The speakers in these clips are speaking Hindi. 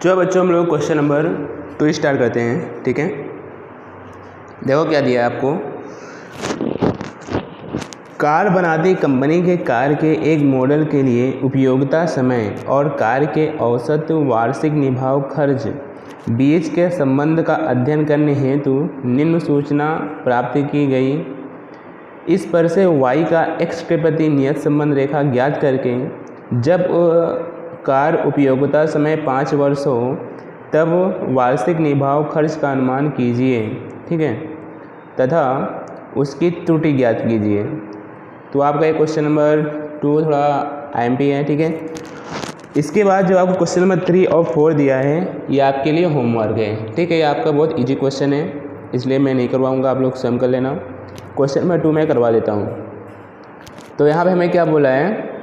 जो बच्चों हम लोग क्वेश्चन नंबर 2 स्टार्ट करते हैं। ठीक है, देखो क्या दिया है आपको। कार बनाती कंपनी के कार के एक मॉडल के लिए उपयोगिता समय और कार के औसत वार्षिक निभाव खर्च बीच के संबंध का अध्ययन करने हेतु निम्न सूचना प्राप्त की गई। इस पर से y का x के प्रति नियत संबंध रेखा ज्ञात करके जब कार उपयोगिता समय 5 वर्ष हो तब वार्षिक निभाव खर्च का अनुमान कीजिए। ठीक है, तथा उसकी त्रुटि ज्ञात कीजिए। तो आपका ये क्वेश्चन नंबर 2 थोड़ा IMP है। ठीक है, इसके बाद जो आपको क्वेश्चन नंबर 3 और 4 दिया है ये आपके लिए होमवर्क है। ठीक है, ये आपका बहुत इजी क्वेश्चन है, इसलिए मैं नहीं करवाऊँगा, आप लोग स्वयं कर लेना। क्वेश्चन नंबर 2 मैं करवा देता हूँ। तो यहाँ पे हमें क्या बोला है,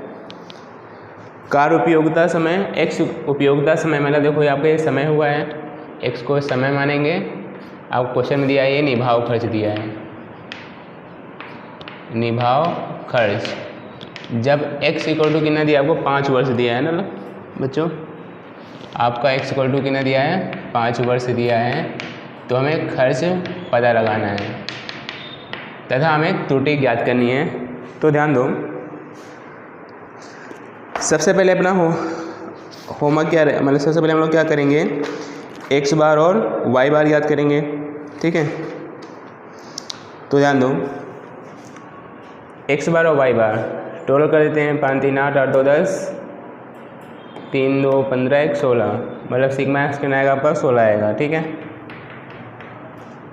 कार उपयोगिता समय x उपयोगिता समय मतलब देखो यहाँ पे समय हुआ है, x को समय मानेंगे। आपको क्वेश्चन में दिया है ये निभाव खर्च दिया है, निभाव खर्च। जब x इक्वल टू कितना दिया आपको 5 वर्ष दिया है ना बच्चों, आपका x इक्वल टू कितना दिया है 5 वर्ष दिया है, तो हमें खर्च पता लगाना है तथा हमें त्रुटि ज्ञात करनी है। तो ध्यान दो, सबसे पहले अपना होमवर्क क्या है, मतलब सबसे पहले हम लोग क्या करेंगे, x बार और y बार याद करेंगे। ठीक है, तो ध्यान दो, x बार और y बार टोटल कर देते हैं। 5 3 8 8 2 10, 3 2 15 1 16, मतलब सिग्मा x कितना आएगा आपका 16 आएगा। ठीक है,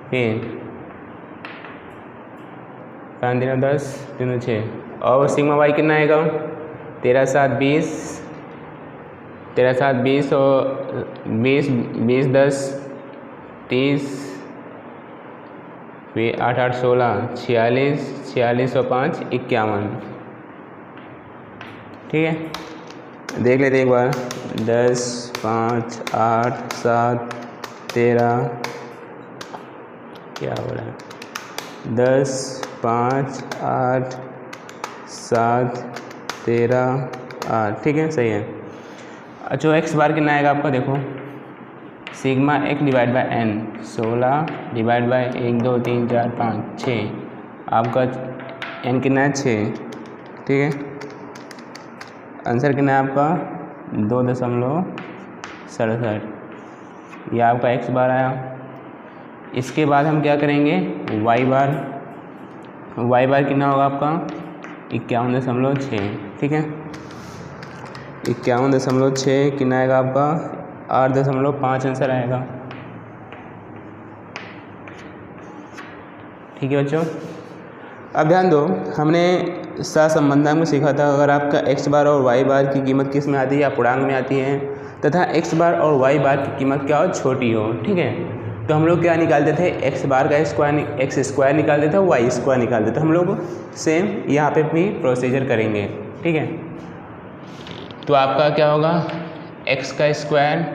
फिर 5 3 10 3 6, और सिग्मा y कितना आएगा 13 7 20, 13 7 20 और 20 20 10 30, फिर 8 8 16 46 46 और 5 51। ठीक है, देख लेते एक बार। 10 5 8 7 13, क्या हो रहा है, 10 5 8 7 13 8। ठीक है, सही है। अच्छा, x बार कितना आएगा आपका, देखो sigma x divide by n 16 divide by 1 2 3 4 5 6, आपका n कितना है 6। ठीक है, आंसर कितना है आपका 2.67, यह आपका x बार आया। इसके बाद हम क्या करेंगे, y बार कितना होगा आपका 51.6। ठीक है, 51.6 कितना आएगा आपका 8.5 आंसर आएगा। ठीक है बच्चों, अब ध्यान दो, हमने सहसंबंधांक में सीखा था, अगर आपका x बार और y बार की कीमत किस में आती है, या पूर्णांक में आती है, तथा x बार और y बार की कीमत क्या हो, छोटी हो। ठीक है, तो हम लोग क्या निकालते थे, x बार का स्क्वायर निकालते थे, y स्क्वायर निकालते थे। हम लोग सेम यहाँ पे भी प्रोसीजर करेंगे। ठीक है, तो आपका क्या होगा, x का स्क्वायर,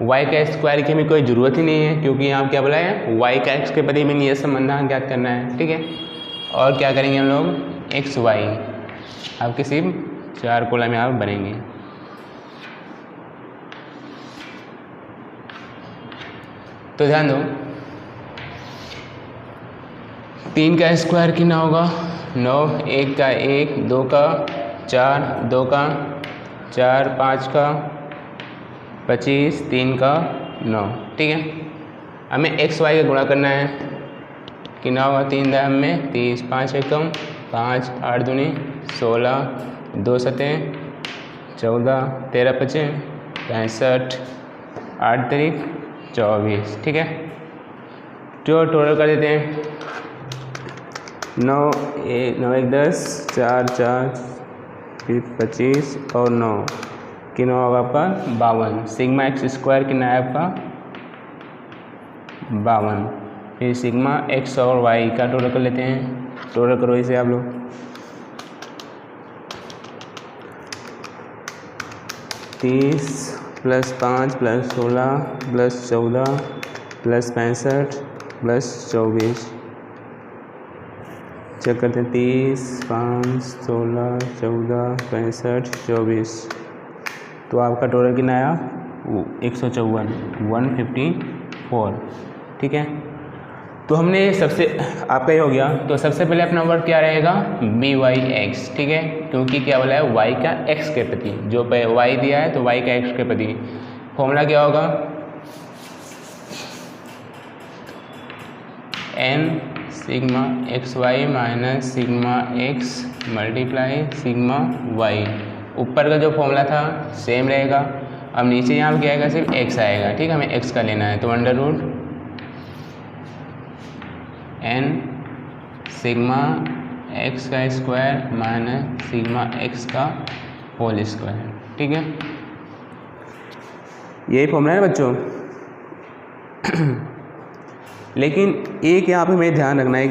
y का स्क्वायर की हमें कोई ज़रूरत ही नहीं है, क्योंकि यहाँ क्या बोला है y का x के प्रति में नियत संबंधांक ज्ञात करना है। ठीक है, और क्या करेंगे हम लोग, x y आपके सिर्फ 4 कॉलम यहाँ बनेंगे। तो ध्यान दो, 3 का स्क्वायर कितना होगा 9, 1 का 1, 2 का 4, 2 का 4, 5 का 25, 3 का 9। ठीक है, हमें x y का गुणा करना है, कितना होगा 3 दाम में 30, 5 एकम 5, 8 दूनी 16, 2 सतें 14, 13 पचे 65, 8 तारीख 24। ठीक है, तो टोटल कर देते हैं, 9 1 10, 4 4 फिर 25 और 9, कितना होगा आपका 52। सिग्मा x स्क्वायर कितना है आपका 52। फिर सिग्मा x और y का टोटल कर लेते हैं, टोटल करो इसे आप लोग। 30 + 5 + 16 + 14 + 65 + 24, चेक करते हैं 30, 5, 16, 14, 65, 24, तो आपका टोटल कितना आया 154, 154, ठीक है। तो हमने सबसे आपका ये हो गया। तो सबसे पहले अपना वर्ड क्या रहेगा BY(x), ठीक है, क्योंकि क्या बोला है y का x के प्रति, जो y दिया है तो y का x के प्रति फॉर्मूला क्या होगा n sigma xy minus sigma x multiply sigma y। ऊपर का जो फॉर्मूला था सेम रहेगा। अब नीचे यहाँ पर क्या आएगा सिर्फ x आएगा, ठीक है, हमें x का लेना है। तो under root n sigma x का स्क्वायर माइनस सिग्मा x का होल स्क्वायर, ठीक है, यही फॉर्मूला है बच्चों। लेकिन एक यहाँ पे हमें ध्यान रखना है,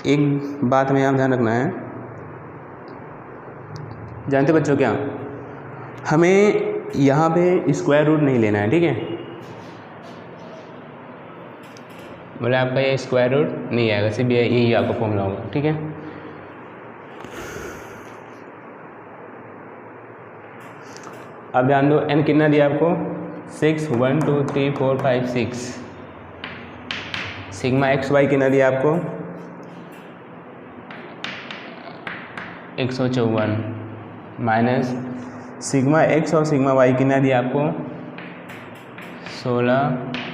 एक बात हमें यहाँ ध्यान रखना है। जानते बच्चों क्या, हमें यहाँ पे स्क्वायर रूट नहीं लेना है, ठीक है, बोले आपका ये स्क्वायर रूट नहीं आएगा, सिर्फ यही आपका फॉर्मूला होगा, ठीक है। अब ध्यान दो n कितना दिया आपको 6, 1 2 3 4 5 6। सिग्मा xy कितना दिया आपको 154 माइनस सिग्मा x और सिग्मा y कितना दिया आपको 16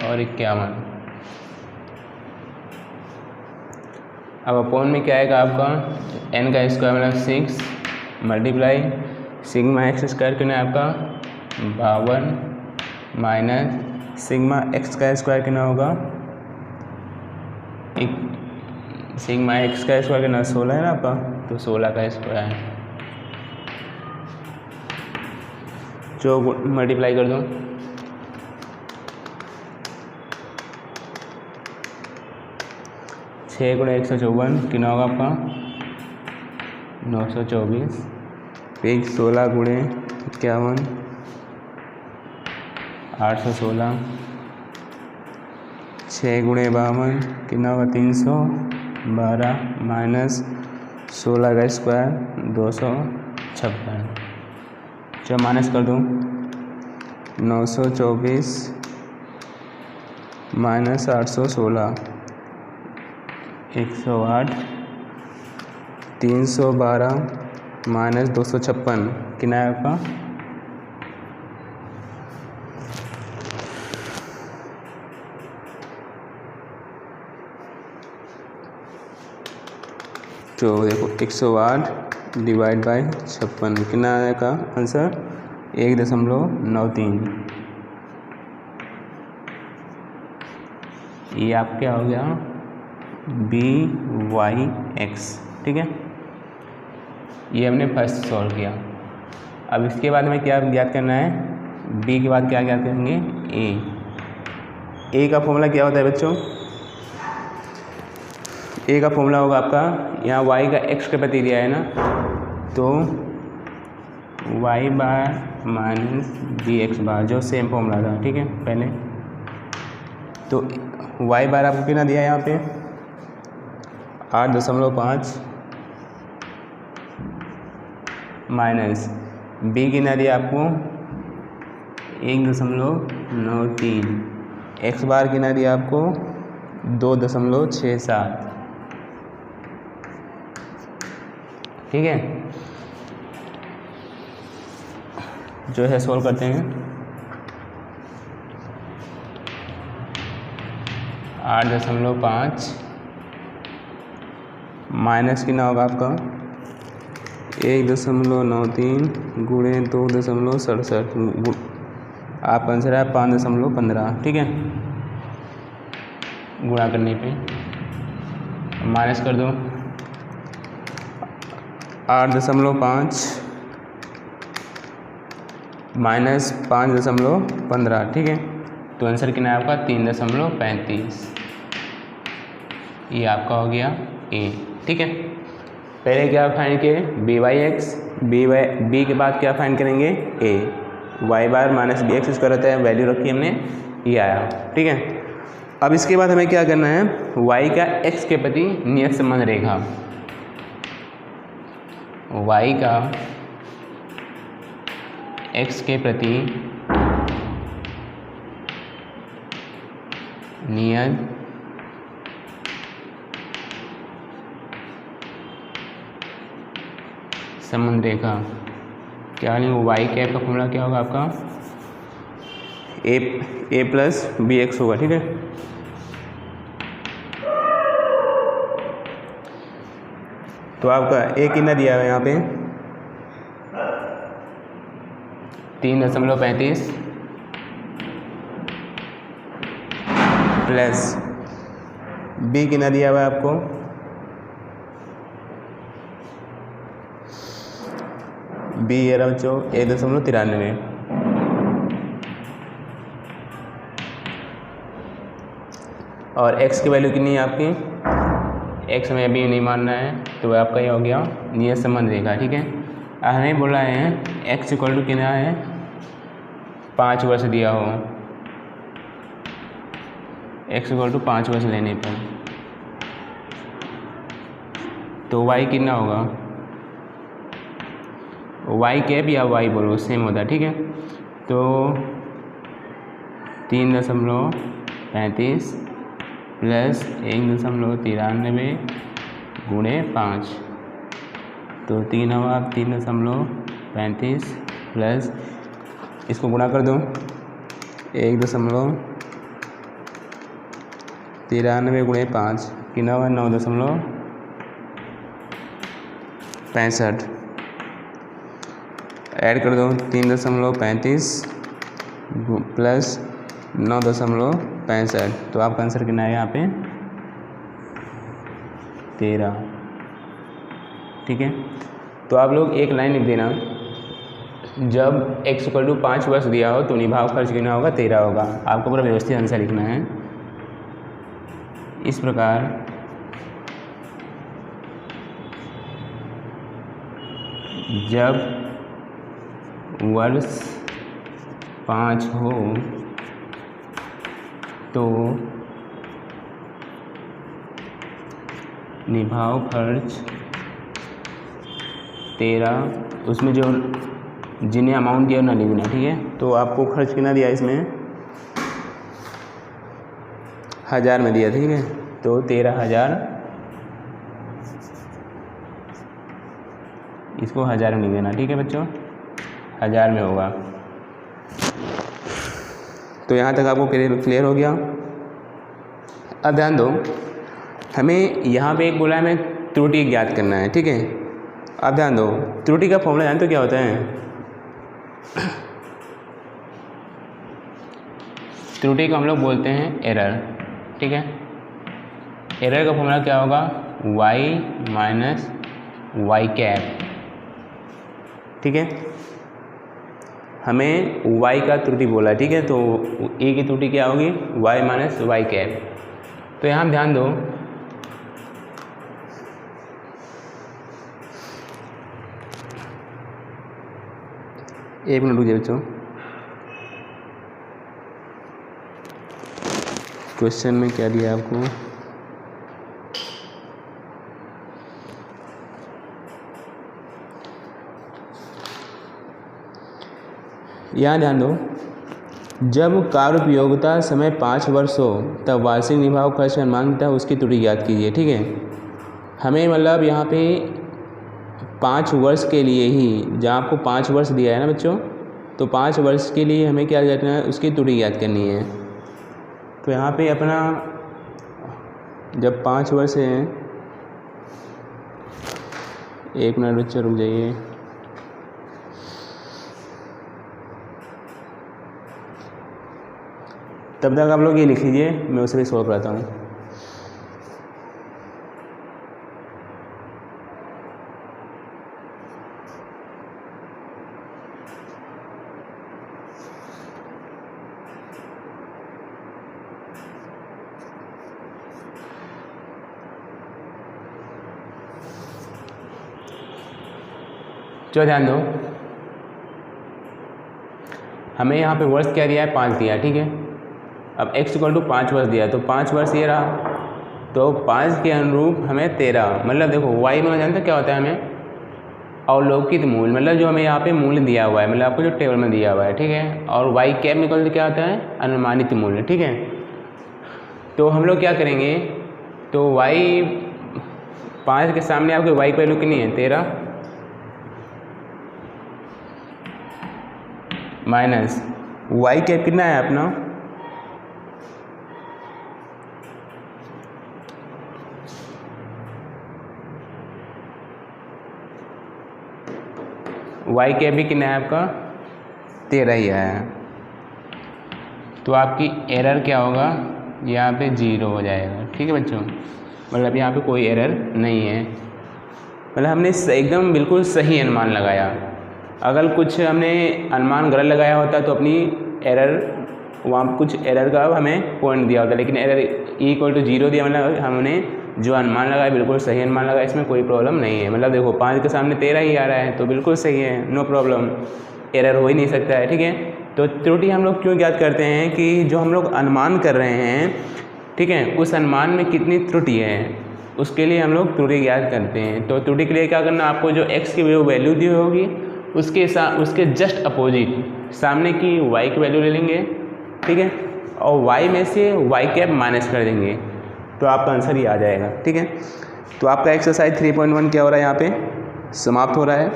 और 51। अब अपॉन में क्या आएगा आपका n का स्क्वायर मतलब 6 मल्टीप्लाई सिग्मा x स्क्वायर कितना है आपका 52 माइनस सिग्मा x का स्क्वायर कितना होगा सिग्मा x का स्क्वायर कितना 16 है ना आपका, तो 16 का स्क्वायर है, जो मल्टीप्लाई कर दो 6 गुणे 154 कितना होगा आपका 924, फिर 16 गुणे 51 816, 6 गुणे 52 कितना होगा 312 माइनस 16 का स्क्वायर 256, जब माइनस कर दूँ 924 माइनस 816 108 312 माइनस 256 कितना है आपका तो देखो 108 डिवाइड बाय 56 कितना आएगा आंसर 1.93। ये आप क्या हो गया BY(x), ठीक है, ये हमने फर्स्ट सॉल्व किया। अब इसके बाद हमें क्या ज्ञात करना है, B के बाद क्या ज्ञात करेंगे A का फॉर्मूला क्या होता है बच्चों, A का फॉर्मूला होगा आपका यहाँ y का x के प्रति दिया है ना, तो y बार माइनस dx बार, जो सेम फॉर्मूला था, ठीक है पहले। तो y बार आपको कितना दिया है यहाँ पे 8.5 माइनस b कितना दिया आपको 1.93, x बार कितना दिया आपको 2.67, ठीक है। जो है सोल्व करते हैं 8.5 माइनस कितना होगा आपका 1.93 गुणे 2.67, आप आंसर है 5.15, ठीक है, गुणा करने पे माइनस कर दो 8.5 माइनस 5.15, ठीक है, तो आंसर कितना है आपका 3.35। ये आपका हो गया A, ठीक है। पहले क्या फाइंड किए BY(x), B के बाद क्या फाइंड करेंगे A, y bar minus BX square रहता है, वैल्यू रखी हमने, ये आया, ठीक है। अब इसके बाद हमें क्या करना है y का x के प्रति नियत संबंध रेखा, y का x के प्रति नियत संबंध रेखा क्या नहीं, वाई कैप का फॉर्मूला क्या होगा आपका, ए प्लस बी एक्स होगा। ठीक है, तो आपका ए कितना दिया है यहाँ पे 3.35 प्लस बी कितना दिया हुआ है आपको बी ये रहा बच्चों 1.93 और x की वैल्यू कितनी है आपकी, x में अभी नहीं मानना है तो आपका ये हो गया नियत संबंध रेखा। ठीक है, हमें बोला है x इक्वल टू कितना है 5 वर्ष दिया हो, x इक्वल टू 5 वर्ष लेने पर तो y कितना होगा, वाई कैप या वाई बोलो सेम होता है। ठीक है, तो 3.35 प्लस 1.93 गुणे 5 तो 3 हुआ 3.35 प्लस इसको गुणा कर दो 1.93 गुणे 5 कितना हुआ 9.65 ऐड कर दो 3.35 प्लस 9.65 तो आपका आंसर कितना है यहाँ पे 13। ठीक है, तो आप लोग एक लाइन लिख देना, जब x इक्वल टू 5 वर्ष दिया हो तो निभाव खर्च कितना होगा 13 होगा। आपको पूरा व्यवस्थित आंसर लिखना है। इस प्रकार जब वर्ष 5 हो तो निभाव खर्च 13, उसमें जो जिन्हें अमाउंट दिया ना लिखना। ठीक है, तो आपको खर्च कितना दिया इसमें 1000 में दिया। ठीक है, तो 13,000 इसको 1000 में लिख देना। ठीक है बच्चों, 1000 में होगा। तो यहाँ तक आपको क्लियर हो गया। अब ध्यान दो, हमें यहाँ पे एक बोला है हमें त्रुटि ज्ञात करना है। ठीक है, अब ध्यान दो, त्रुटि का फॉर्मूला जानते हो क्या होता है, त्रुटि को हम लोग बोलते हैं एरर। ठीक है, एरर का फॉर्मूला क्या होगा y माइनस वाई कैप। ठीक है, हमें y का त्रुटि बोला। ठीक है, तो a की त्रुटि क्या होगी y माइनस वाई कैप। तो यहाँ ध्यान दो, एक मिनट रुकिए बच्चों, क्वेश्चन में क्या दिया आपको, यहाँ ध्यान दो, जब कार्य उपयोगिता समय 5 वर्ष हो तब वार्षिक निभाव खर्च का अनुमान था उसकी त्रुटि ज्ञात कीजिए। ठीक है, हमें मतलब यहाँ पे 5 वर्ष के लिए ही, जहाँ आपको 5 वर्ष दिया है ना बच्चों, तो 5 वर्ष के लिए हमें क्या करना है उसकी त्रुटि ज्ञात करनी है। तो यहाँ पे अपना जब 5 वर्ष है, एक मिनट बच्चों रुक जाइए, तब तक आप लोग ये लिख लीजिए, मैं उसे भी सॉल्व कराता हूँ। चलो ध्यान दो, हमें यहाँ पे वर्ष क्या दिया है 5 दिया है। ठीक है, अब x इक्वल टू 5 वर्ष दिया है, तो 5 वर्ष ये रहा, तो 5 के अनुरूप हमें 13, मतलब देखो y में जानते क्या होता है, हमें अवलोकित मूल, मतलब जो हमें यहाँ पे मूल्य दिया हुआ है, मतलब आपको जो टेबल में दिया हुआ है, ठीक है। और वाई कैप निकल क्या आता है, अनुमानित मूल्य, ठीक है। तो हम लोग क्या करेंगे, तो वाई 5 के सामने आपके वाई वैल्यू कितनी है, 13 माइनस वाई कैप कितना है अपना, वाई कैप भी कितना है आपका, 13 ही आया। तो आपकी एरर क्या होगा, यहाँ पे 0 हो जाएगा, ठीक है बच्चों। मतलब यहाँ पे कोई एरर नहीं है, मतलब हमने एकदम बिल्कुल सही अनुमान लगाया। अगर कुछ हमने अनुमान गलत लगाया होता तो अपनी एरर, वहाँ कुछ एरर का हमें पॉइंट दिया होता, लेकिन एरर इक्वल टू 0 दिया, मतलब हमने जो अनुमान लगाया बिल्कुल सही अनुमान लगाया, इसमें कोई प्रॉब्लम नहीं है। मतलब देखो 5 के सामने 13 ही आ रहा है तो बिल्कुल सही है, नो प्रॉब्लम, एरर हो ही नहीं सकता है, ठीक है। तो त्रुटि हम लोग क्यों ज्ञात करते हैं कि जो हम लोग अनुमान कर रहे हैं, ठीक है, उस अनुमान में कितनी त्रुटि है, उसके लिए हम लोग त्रुटि ज्ञात करते हैं। तो त्रुटि के लिए क्या करना, आपको जो x की वैल्यू दी होगी उसके जस्ट अपोजिट सामने की y की वैल्यू ले लेंगे, ठीक है, और y में से y कैप माइनस कर देंगे, तो आपका आंसर ये आ जाएगा, ठीक है। तो आपका एक्सरसाइज 3.1 क्या हो रहा है, यहाँ पे समाप्त हो रहा है।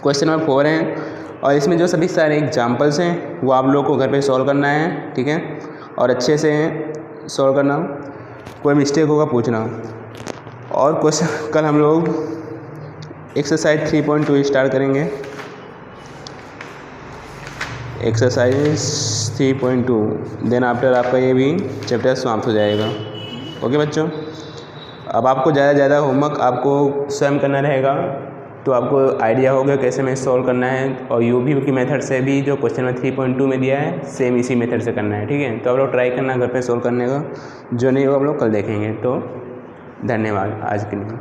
क्वेश्चन नंबर 4 है, और इसमें जो सभी सारे एग्जाम्पल्स हैं वो आप लोग को घर पे सॉल्व करना है, ठीक है, और अच्छे से सॉल्व करना, कोई मिस्टेक होगा पूछना। और क्वेश्चन कल हम लोग एक्सरसाइज 3.2 स्टार्ट करेंगे, एक्सरसाइज 3.2, देन आफ्टर आपका ये भी चैप्टर समाप्त हो जाएगा। ओके बच्चों, अब आपको ज़्यादा होमवर्क आपको स्वयं करना रहेगा, तो आपको आइडिया होगा कैसे में सॉल्व करना है, और यूवी की मेथड से भी जो क्वेश्चन में 3.2 में दिया है सेम इसी मेथड से करना है, ठीक है। तो आप लोग ट्राई करना घर पे सॉल्व करने का, जो नहीं हो आप लोग कल देखेंगे। तो धन्यवाद आज के लिए।